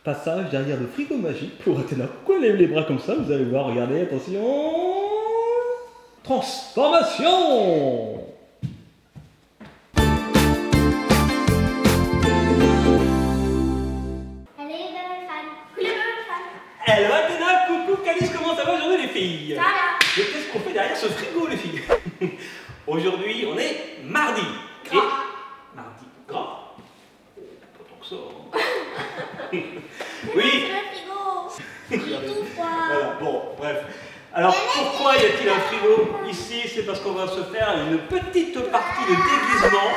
Passage derrière le frigo magique pour Athéna. Pourquoi elle lève les bras comme ça? Vous allez voir, regardez, attention. Transformation. Hello Athéna, coucou Calice, comment ça va aujourd'hui les filles? Ça va. Mais qu'est-ce qu'on fait derrière ce frigo les filles? Aujourd'hui on est mardi. Et mardi gras? Pas tant que ça. Hein. Oui. Le frigo. Il est tout froid. Voilà, bon, bref. Alors pourquoi y a-t-il un frigo ici? C'est parce qu'on va se faire une petite partie de déguisement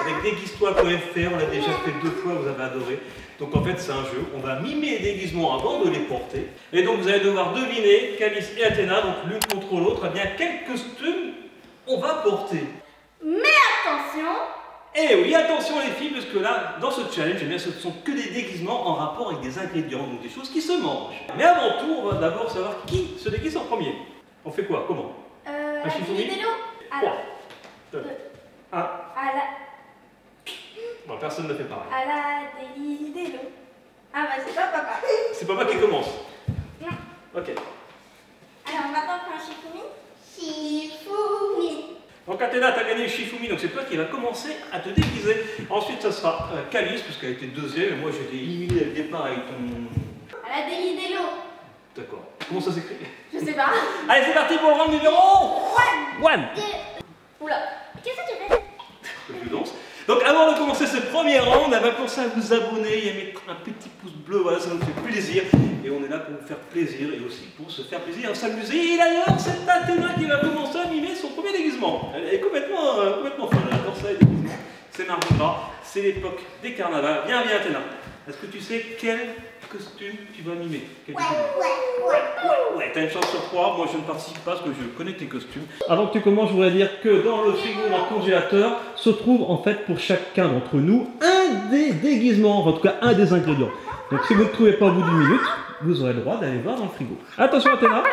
avec déguise-toi.fr. On l'a déjà fait 2 fois, vous avez adoré. Donc en fait c'est un jeu, on va mimer les déguisements avant de les porter. Et donc vous allez devoir deviner, Calice et Athéna, donc l'une contre l'autre, eh bien quel costume on va porter. Mais attention. Eh oui, attention les filles, parce que là, dans ce challenge, eh bien, ce ne sont que des déguisements en rapport avec des ingrédients, donc des choses qui se mangent. Mais avant tout, on va d'abord savoir qui se déguise en premier. On fait quoi? Comment? La fille de l'eau. 3, 2, 1. À la... Bon, personne ne fait pareil. À la déguise de l'eau. Ah bah c'est pas papa. C'est papa qui commence. Non. Ok. Alors maintenant on fait un Shifumi. Shifumi. Donc Athéna, tu as gagné le Shifumi, donc c'est toi qui vas commencer à te déguiser. Ensuite, ça sera Calice, puisqu'elle était deuxième, et moi j'étais éliminé dès le départ avec ton... À la déguise de l'eau. D'accord. Comment ça s'écrit? Je sais pas. Allez, c'est parti pour le round numéro 1. Oula. Qu'est-ce que tu fais? Je danse. Donc avant de commencer ce premier round, on va penser à vous abonner et à mettre un petit pouce bleu, voilà, ça nous fait plaisir. Et on est là pour vous faire plaisir et aussi pour se faire plaisir, à s'amuser. Et d'ailleurs, c'est Athéna qui va commencer à mimer son premier déguisement. Elle est complètement folle, elle adore ça les déguisements. C'est mardi gras, c'est l'époque des carnavals. Viens Athéna, est-ce que tu sais quel costume tu vas mimer? Ouais, t'as une chance sur 3, moi je ne participe pas parce que je connais tes costumes. Avant que tu commences, je voudrais dire que dans le frigo, dans le congélateur, se trouve en fait pour chacun d'entre nous un des déguisements, en tout cas un des ingrédients. Donc si vous ne trouvez pas au bout d'une minute, vous aurez le droit d'aller voir dans le frigo. Attention Athéna.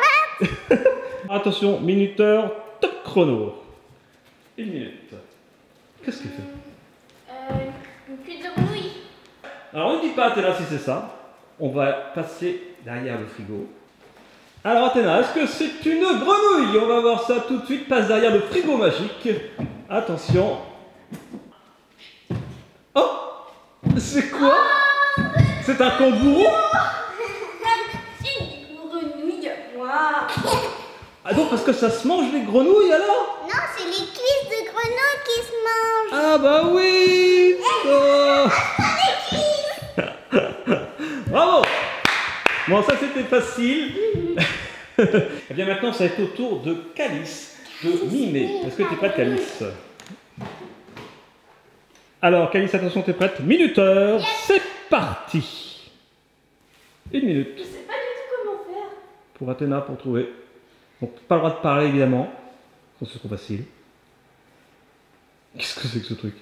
Attention, minuteur, top chrono. 1 minute. Qu'est-ce qu'il fait? Une cuite de grenouille. Alors ne dis pas Athéna si c'est ça. On va passer derrière le frigo. Alors Athéna, est-ce que c'est une grenouille? On va voir ça tout de suite. Passe derrière le frigo magique. Attention. Oh! C'est quoi? C'est un kangourou? C'est une grenouille. Moi. Ah donc parce que ça se mange les grenouilles alors? Non, c'est les cuisses de grenouille qui se mangent. Ah bah oui! Oh. Bravo! Bon, ça c'était facile. Et bien maintenant, ça va être au tour de Calice de mimer. Est-ce que tu es prête, Calice? Alors, Calice, attention, tu es prête? Minuteur, c'est parti! 1 minute. Je sais pas du tout comment faire. Pour Athéna, pour trouver. Donc, pas le droit de parler, évidemment. Ça, c'est trop facile. Qu'est-ce que c'est que ce truc?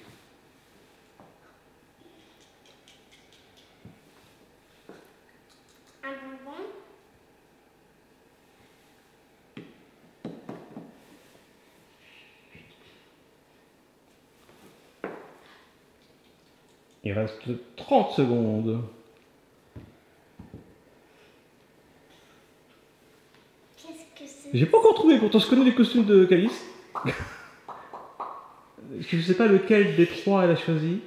Il reste 30 secondes. Qu'est-ce que c'est? J'ai pas encore trouvé, pourtant je connais les costumes de Calice. Je sais pas lequel des 3 elle a choisi.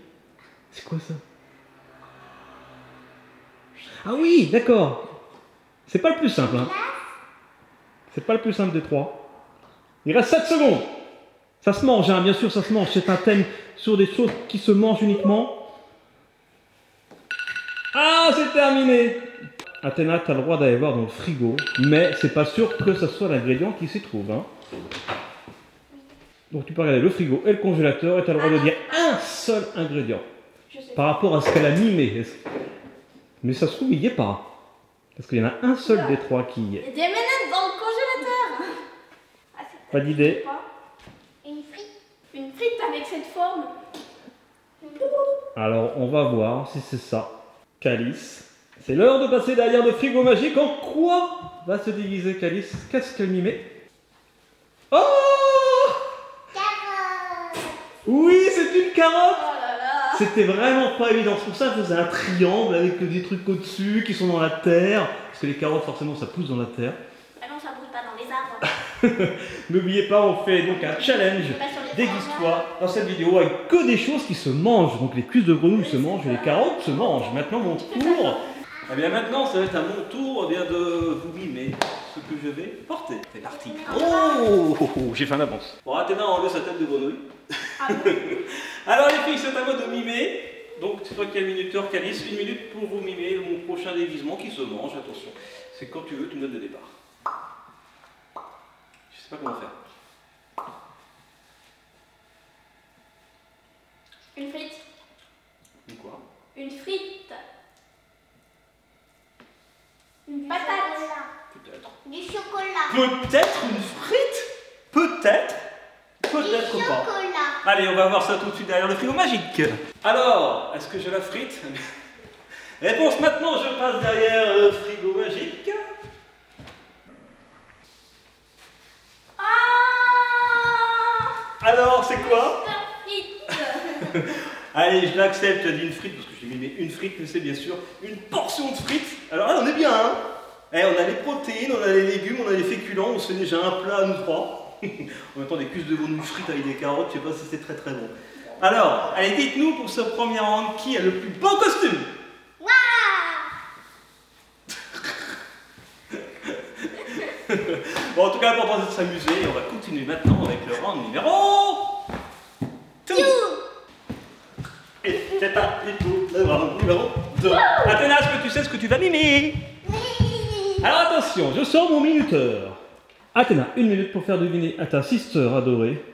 C'est quoi ça? Ah oui, d'accord. C'est pas le plus simple, hein. C'est pas le plus simple des 3. Il reste 7 secondes. Ça se mange, hein, bien sûr, ça se mange. C'est un thème sur des choses qui se mangent uniquement. Ah, c'est terminé! Athéna, tu as le droit d'aller voir dans le frigo, mais c'est pas sûr que ce soit l'ingrédient qui s'y trouve. Hein. Donc tu peux regarder le frigo et le congélateur et tu as le droit de dire un seul ingrédient par rapport à ce qu'elle a mimé. Mais ça se trouve, il n'y est pas. Parce qu'il y en a un seul des 3 qui y est. Il y a des M&M's dans le congélateur. Ah, pas d'idée? Une frite. Une frite avec cette forme. Alors on va voir si c'est ça. Calice. C'est l'heure de passer derrière le frigo magique. En quoi va se déguiser Calice? Qu'est-ce qu'elle m'y met? Oh! Carotte. Oui, c'est une carotte! Oh là là. C'était vraiment pas évident. C'est pour ça qu'on faisait un triangle avec des trucs au-dessus qui sont dans la terre. Parce que les carottes, forcément, ça pousse dans la terre. Ah non, ça pousse pas dans les arbres. N'oubliez pas, on fait donc un challenge. Déguise-toi dans cette vidéo avec que des choses qui se mangent. Donc les cuisses de grenouille se mangent et les carottes se mangent. Maintenant, mon tour. Eh bien maintenant, ça va être à mon tour de vous mimer ce que je vais porter. C'est parti. Oh, j'ai fait un avance. Bon, Athéna a enlevé sa tête de grenouille. Alors les filles, c'est à moi de mimer. Donc c'est toi qui es le minuteur, Calice. 1 minute pour vous mimer mon prochain déguisement qui se mange. Attention, c'est quand tu veux, tu me donnes le départ. Je sais pas comment faire. Une frite. Une quoi? Une frite. Une patate. Peut-être. Du chocolat. Peut-être une frite? Peut-être. Peut-être Du pas. chocolat. Allez, on va voir ça tout de suite derrière le frigo magique. Alors, est-ce que je la frite? Réponse maintenant, je passe derrière le frigo magique. Ah! Alors, c'est quoi? Frite. Allez, je l'accepte, tu as dit une frite, parce que j'ai mis une frite, mais c'est bien sûr une portion de frites. Alors là, on est bien, hein? Eh, on a les protéines, on a les légumes, on a les féculents, on se fait déjà un plat à nous trois. En même temps, des cuisses de grenouille frites avec des carottes, je sais pas si c'est très très bon. Alors, allez, dites-nous pour ce premier round, qui a le plus beau costume? Bon, en tout cas, l'important c'est de s'amuser et on va continuer maintenant avec le round numéro 2. Et c'est parti pour le round numéro 2. Athéna, est-ce que tu sais ce que tu vas mimer? Oui. Alors attention, je sors mon minuteur. Athéna, 1 minute pour faire deviner à ta sister adorée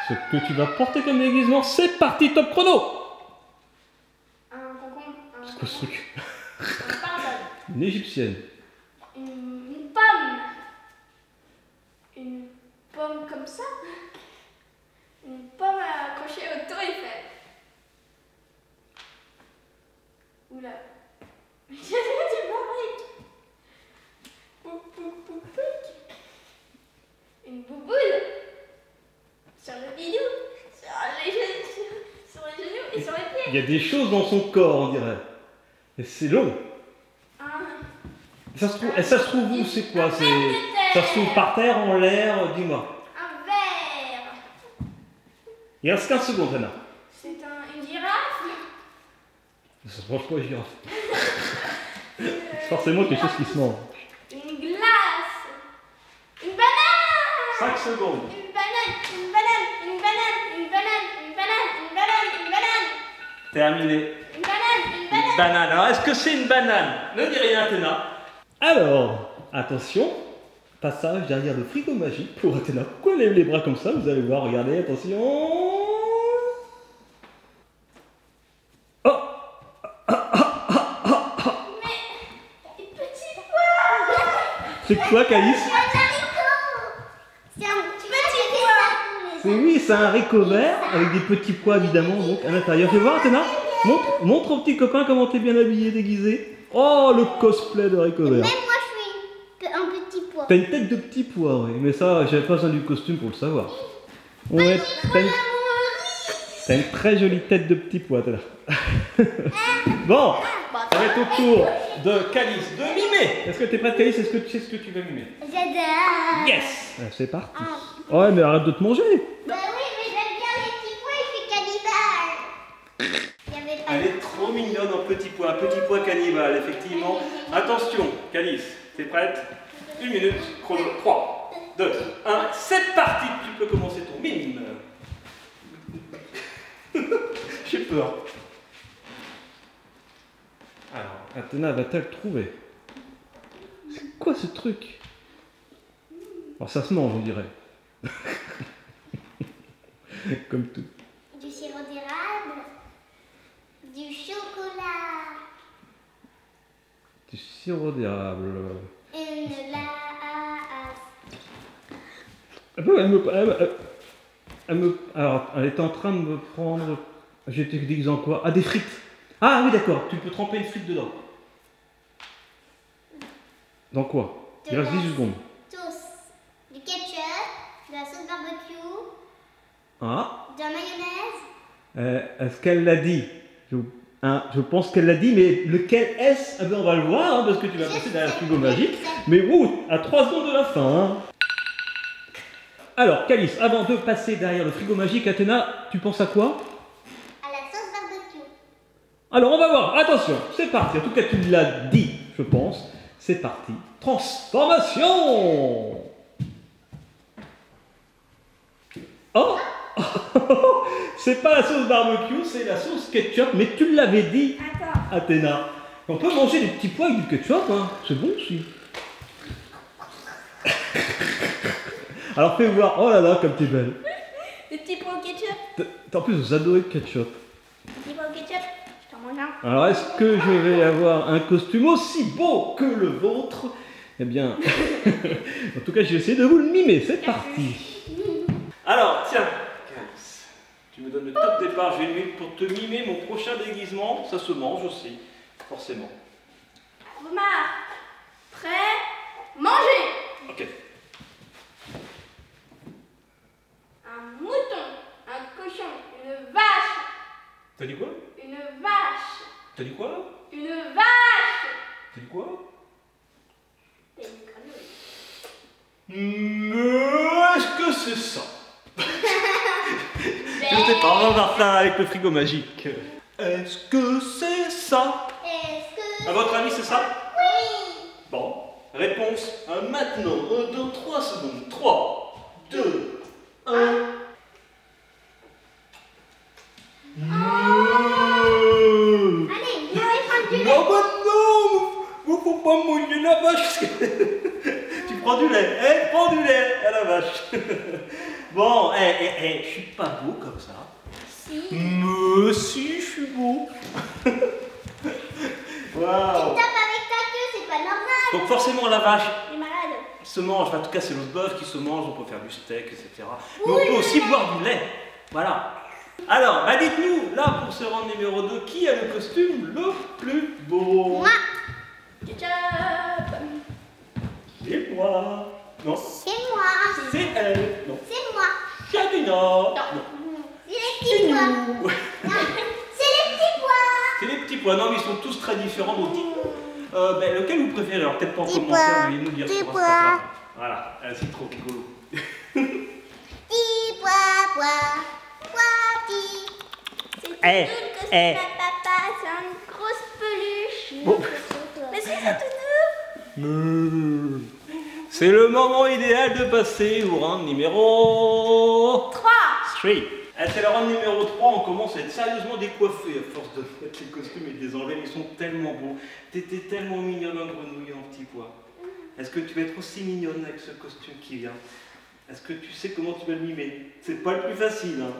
ce que tu vas porter comme déguisement. C'est parti, top chrono. Un concombre. C'est quoi ce truc? Un pardon. Une égyptienne. Une pomme. Une pomme comme ça. Une pomme accrochée au Tour Eiffel. Oula. J'ai du barrique. Poup, poup, poup, pouc. Une bouboule. Sur le bidou. Sur les genoux et sur les pieds. Il y a des choses dans son corps, on dirait. Et c'est long. Ça se trouve où? C'est quoi? Ça se trouve par terre, en l'air? Dis-moi. Un verre. Il reste 15 secondes, Anna. C'est une girafe. Ça se mange pas, les girafes. C'est forcément quelque chose qui se mange. Une glace. Une banane. 5 secondes. Une banane. Une banane. Une banane. Une banane. Une banane. Une banane. Une banane. Terminé. Une banane. Une banane. Une banane. Alors, est-ce que c'est une banane? Ne dis rien, Athéna. Alors, attention. Passage derrière le frigo magique pour Athéna. Pourquoi elle lève les bras comme ça? Vous allez voir, regardez, attention. Oh! Mais petit pois. C'est quoi, Calice? C'est un haricot. C'est un petit pois. Oui, c'est un haricot vert avec des petits pois évidemment donc à l'intérieur. Fais voir, Athéna. Montre au petit copain comment t'es bien habillé, déguisé. Oh, le cosplay de haricot vert. Même moi, je suis un petit pois. T'as une tête de petit pois, oui. Mais ça, j'avais pas besoin du costume pour le savoir. Ouais, t'as une très jolie tête de petit pois, Athéna. Bon, ça va être au tour de Calice de mimer. Est-ce que t'es prête, Calice? Est-ce que tu sais ce que tu vas mimer? J'adore. Yes. C'est parti. Ouais, mais arrête de te manger. Bah oui, mais j'aime bien les petits pois, je suis cannibale. Elle est trop mignonne en petit pois cannibale, effectivement. Attention, Calice, t'es prête? 1 minute, chrono, 3, 2, 1, c'est parti. Tu peux commencer ton mime. J'ai peur. Alors, Athéna va-t-elle trouver? C'est quoi ce truc? Alors ça se mange, on dirait. Comme tout. Du sirop d'érable. Du chocolat. Du sirop d'érable. Une glace. Alors, elle était en train de me prendre. J'étais déguisé en quoi? Ah, des frites. Ah oui, d'accord. Tu peux tremper une frite dedans. Dans quoi? Il reste 10 secondes. Sauce. Du ketchup. De la sauce barbecue. Ah. De la mayonnaise. Est-ce qu'elle l'a dit? Je pense qu'elle l'a dit, mais lequel est-ce? Ah ben on va le voir, hein, parce que tu vas passer derrière le frigo magique. Mais wow, à 3 secondes de la fin. Hein. Alors, Calice, avant de passer derrière le frigo magique, Athéna, tu penses à quoi? À la sauce barbecue. Alors, on va voir. Attention, c'est parti. En tout cas, tu l'as dit, je pense. C'est parti. Transformation! Oh! C'est pas la sauce barbecue, c'est la sauce ketchup, mais tu l'avais dit, Attends. Athéna. On peut manger des petits pois avec du ketchup, hein. C'est bon aussi. Alors fais voir, oh là là, comme t'es belle. Le petit pot au ketchup. En plus, vous adorez le ketchup. Le petit pot au ketchup. Je t'en mange un. Alors est-ce que je vais avoir un costume aussi beau que le vôtre? Eh bien, en tout cas, j'ai essayé de vous le mimer, c'est parti. Alors, tiens, Calice, tu me donnes le top départ, j'ai une minute pour te mimer mon prochain déguisement. Ça se mange aussi, forcément. Omar, prêt, manger. Ok. Un mouton, un cochon, une vache. T'as dit quoi? Une vache. T'as dit quoi? Une vache. T'as dit quoi? Et une grenouille. Mais est-ce que c'est ça? Je sais pas, on va voir ça avec le frigo magique. Est-ce que c'est ça? Est-ce que... À votre avis, c'est ça? Oui. Bon, réponse maintenant, 1, 2, 3 secondes. 3, 2, 1. Allez, viens et prends du lait. Non, bah non! Vous faut pas mouiller la vache. Tu prends du lait, prends du lait à la vache. Bon, je suis pas beau comme ça. Si. Mais si, je suis beau. Tu Waouh. tapes avec ta queue, c'est pas normal. Donc forcément la vache T'es malade. se mange, enfin, en tout cas c'est le bœuf qui se mange, on peut faire du steak, etc. Mais on peut aussi boire du lait. Voilà. Alors, bah dites-nous, là pour ce round numéro 2, qui a le costume le plus beau? Moi. Ketchup. C'est moi. Non, C'est moi. c'est elle. Non, C'est moi. c'est Athéna. Non. Non. C'est les petits pois. nous. Non. C'est les petits pois. C'est les petits pois. Non, mais ils sont tous très différents. Donc, lequel vous préférez? Alors, peut-être pas en Petits commentaire, pois. veuillez nous dire Petits sur pois. Instagram. Voilà, c'est trop rigolo. Petits pois, pois, pois petits. C'est tout le costume à papa, c'est une grosse peluche. Bon. Mais c'est ça tout C'est le moment idéal de passer au round numéro 3. 3. C'est le round numéro 3, on commence à être sérieusement décoiffé à force de mettre les costumes et de les enlever, ils sont tellement beaux. T'étais tellement mignonne en grenouille, en petit pois. Est-ce que tu vas être aussi mignonne avec ce costume qui vient? Est-ce que tu sais comment tu vas le mimer? C'est pas le plus facile, hein.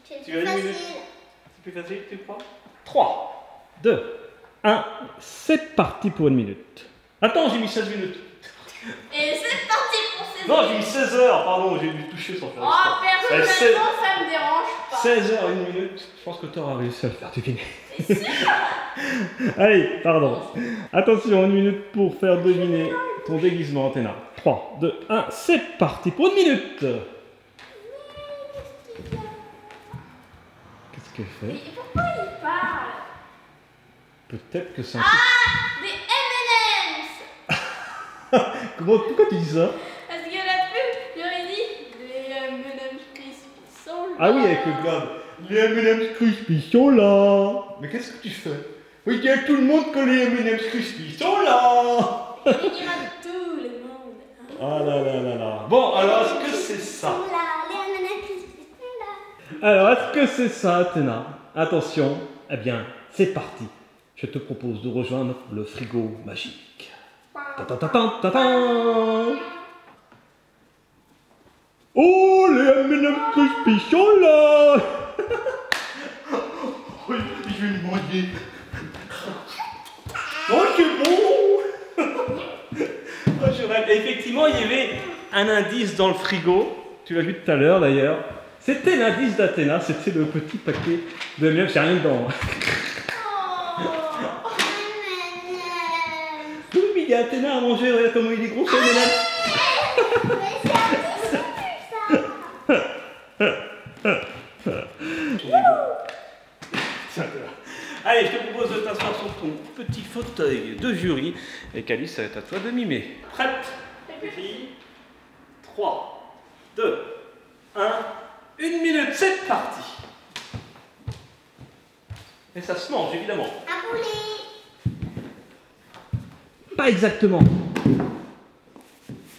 C'est Tu plus vas le mimer? facile. C'est plus facile, tu crois? 3, 2, 1, c'est parti pour 1 minute. Attends, j'ai mis 16 minutes. Et c'est parti pour ces Non, j'ai mis 16 heures, pardon, j'ai dû toucher sans faire Oh, personnellement, ça me dérange pas. 16 heures, 1 minute, je pense que tu auras réussi à le faire deviner. Allez, pardon. Attention, 1 minute pour faire deviner ton déguisement, Athéna. 3, 2, 1, c'est parti pour 1 minute. Qu'est-ce qu'elle fait? Mais pourquoi il parle? Peut-être que c'est un Ah, des M&M's. Pourquoi tu dis ça? Parce que la pub, j'aurais dit les M&M's crispy sont là. Ah oui, avec le globe. Les M&M's Crispy sont là. Mais qu'est-ce que tu fais? Oui, dis à tout le monde que les M&M's Crispy sont là. Il dira tout le monde. Ah là là là là. Bon, alors est-ce que c'est ça? Sont là, les M&M's crispy sont là. Alors, est-ce que c'est ça, Athéna? Attention, eh bien, c'est parti. Je te propose de rejoindre le frigo magique. Ta-ta-ta-ta-ta-ta. Oh, les M&M's Crispy sont là. Oui, je vais le manger. Oh, c'est bon. Oh, je rêve. Effectivement, il y avait un indice dans le frigo. Tu l'as vu tout à l'heure, d'ailleurs. C'était l'indice d'Athéna. C'était le petit paquet de M&M's. Il n'y a rien dedans. Oui, mais il y a Athéna à manger. Regarde comment il est gros, ce M&M's. Mais c'est un peu ça. fauteuil de jury. Et Calice, ça va être à toi de mimer. Prête? Les filles. 3, 2, 1, 1 minute, c'est parti. Et ça se mange, évidemment. Un poulet. Pas exactement.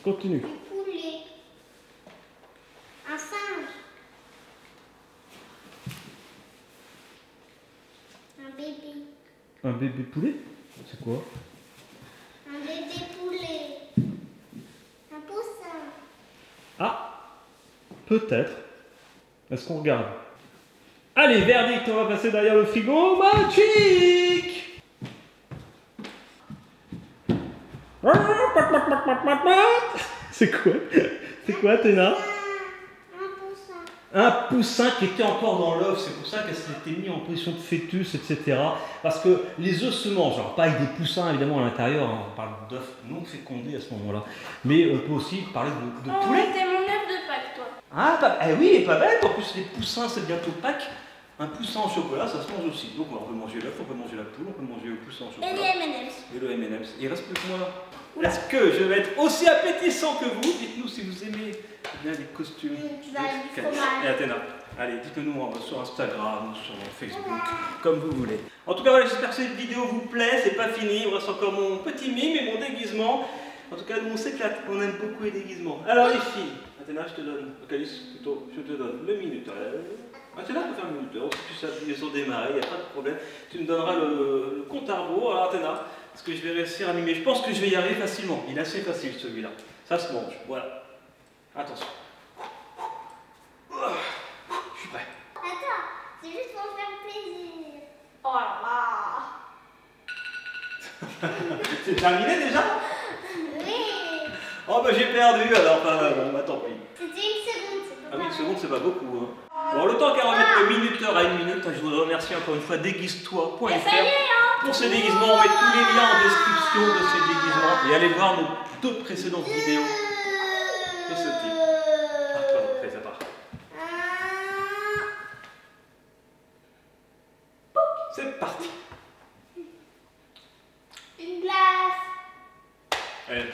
Continue. Un poulet. Un singe. Un bébé. Un bébé poulet? C'est quoi? Un bébé poulet. Un poussin. Ah, peut-être. Est-ce qu'on regarde? Allez, verdict, on va passer derrière le frigo magique. C'est quoi? C'est quoi, Athéna? Un poussin. Un poussin qui était encore dans l'œuf, c'est pour ça qu'elle s'était mis en position de fœtus, etc. Parce que les œufs se mangent, alors pas avec des poussins évidemment à l'intérieur, hein, on parle d'œufs non fécondés à ce moment-là, mais on peut aussi parler de poulet. C'était mon œuf de Pâques, toi. Ah, oui, et pas bête, en plus les poussins c'est bientôt Pâques. Un poussin au chocolat, ça se mange aussi. Donc on peut manger l'œuf, on peut manger la poule, on peut manger le poussin au chocolat. Et les M&M's. Et le M&M's. Il reste plus que moi là. Est-ce que je vais être aussi appétissant que vous? Dites-nous si vous aimez bien les costumes. Tu vas avoir du fromage. Et Athéna. Allez, dites-nous sur Instagram, sur Facebook, comme vous voulez. En tout cas, voilà, j'espère que cette vidéo vous plaît. C'est pas fini, il me reste encore mon petit mime et mon déguisement. En tout cas, nous on s'éclate, on aime beaucoup les déguisements. Alors les filles, Athéna, je te donne, Calice plutôt, je te donne le minuteur. Athéna peut faire le minuteur, si tu sais appuyer sur démarrer, il n'y a pas de problème. Tu me donneras le compte à rebours. Alors Athéna, est-ce que je vais réussir à mimer? Je pense que je vais y arriver facilement. Il est assez facile celui-là. Ça se mange, voilà. Attention. Je suis prêt. Attends, c'est juste pour me faire plaisir. Oh là là. C'est terminé déjà? Oui. Oh bah j'ai perdu alors, bon bah tant pis. C'était une seconde, c'est pas Ah oui, une pareil. seconde c'est pas beaucoup. Hein. Bon, le temps qu'à remettre le minuteur à 1 minute, je voudrais remercier encore une fois déguise-toi.fr pour ces déguisements. On met tous les liens en description de ces déguisements et allez voir nos 2 précédentes vidéos de ce type. Ah, pardon, fais ça part. C'est parti. Une glace.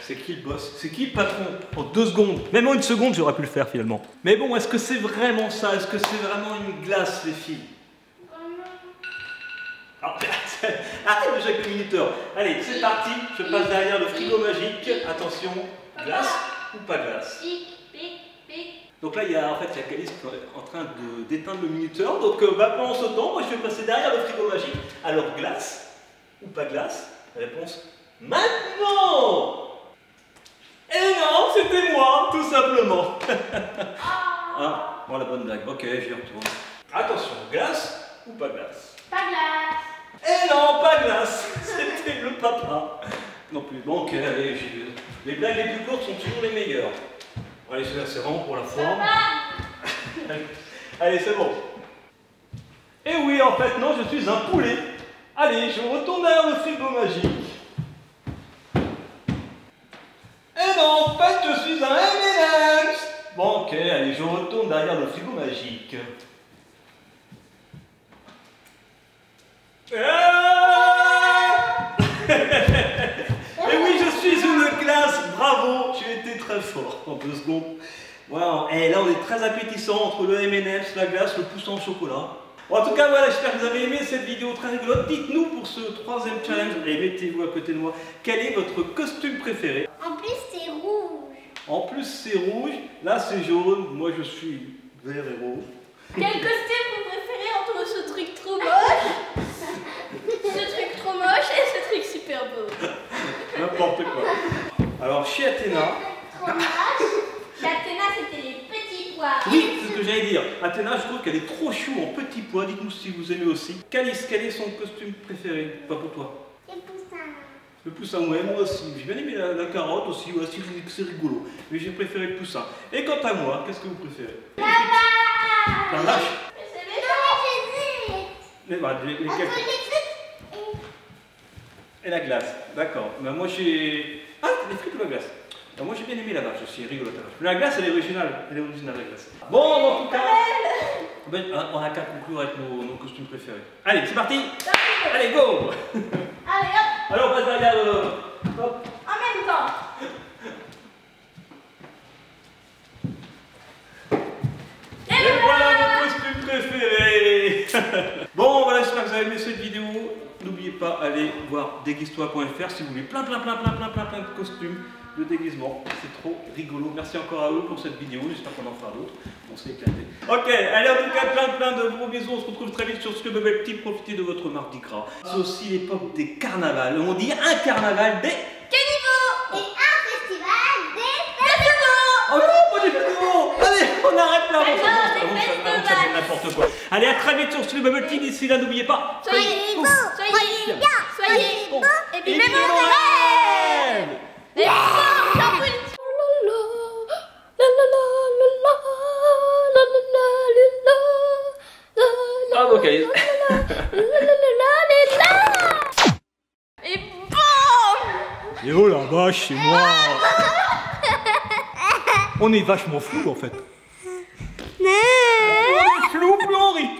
C'est qui le boss? C'est qui le patron? En 2 secondes, même en 1 seconde, j'aurais pu le faire finalement. Mais bon, est-ce que c'est vraiment ça? Est-ce que c'est vraiment une glace, les filles? Alors, arrête déjà avec le minuteur. Allez, c'est parti. Je passe derrière le frigo magique. Attention, glace ou pas glace? Pic, pic, pic. Donc là, il y a Calice qui est en train d'éteindre le minuteur. Donc pendant ce temps, moi je vais passer derrière le frigo magique. Alors, glace ou pas glace? Réponse maintenant! Et non, c'était moi, tout simplement. Ah, bon, la bonne blague. Ok, j'y retourne. Attention, glace ou pas glace? Pas glace. Et non, pas glace. C'était le papa. Non plus. Bon, ok, allez, les blagues les plus courtes sont toujours les meilleures. Allez, c'est vraiment pour la forme. Allez, c'est bon. Et oui, en fait, non, je suis un poulet. Allez, je retourne derrière le frigo magique. Et non, en fait, je suis un M&M's. Bon, ok, allez, je retourne derrière le frigo magique. Et oui, je suis une glace, bravo, tu étais très fort en 2 secondes. Wow. Et là, on est très appétissant entre le M&M's, la glace, le poussin au chocolat. Bon, en tout cas, voilà, j'espère que vous avez aimé cette vidéo très rigolote. Dites-nous pour ce 3e challenge, et mettez-vous à côté de moi, quel est votre costume préféré? En plus, c'est rouge. En plus, c'est rouge, là, c'est jaune, moi, je suis vert et rouge. Quel costume vous préférez entre ce truc trop moche, ce truc trop moche et ce truc super beau? N'importe quoi. Alors, chez Athéna... Trop moche. L'Athéna, c'était les petits pois. Oui, c'est ce que j'allais dire. Athéna, je trouve qu'elle est trop chou en petits pois. Dites-nous si vous aimez aussi. Calice, quel est son costume préféré? Pas pour toi. Les poussins. Le poussin, ouais, moi aussi. J'ai bien aimé la carotte aussi. Ouais, c'est rigolo. Mais j'ai préféré le poussin. Et quant à moi, qu'est-ce que vous préférez? La vache. La vache. Mais c'est Non, méchant. mais j'hésite. Entre Lesquels? les frites Et la glace. D'accord. Ben, moi, j'ai... Ah, les frites ou la glace? Ben, moi, j'ai bien aimé la vache aussi. Rigolote la vache. Mais la glace, elle est originale. Elle est originale, la glace. Bon, en tout cas... Ben, on n'a qu'à conclure avec nos costumes préférés. Allez, c'est parti. Allez, go. Allez hop. Alors on passe derrière le... Hop. En même temps. Et voilà mon costume préféré. Bon voilà, j'espère que vous avez aimé cette vidéo. N'oubliez pas, allez voir déguise-toi.fr si vous voulez plein de costumes de déguisement. C'est trop rigolo. Merci encore à eux pour cette vidéo. J'espère qu'on en fera d'autres. On s'est éclaté. Ok, allez en tout cas plein de gros bisous. On se retrouve très vite sur ce que Bubble Petit. Profitez de votre Mardi Gras. C'est aussi l'époque des carnavals. On dit un carnaval des... Et un festival des festivals. Oh non, pas des festivals. Allez, on arrête là. Des Ça fait n'importe quoi. Allez, à très vite sur ce que Bubble Petit. D'ici là, n'oubliez pas. Soyez beaux, soyez bien, soyez beaux, Et puis Et même vivez vos rêves. Et Ah, ok. Et bon. Et oh la vache, c'est moi. On est vachement flou en fait.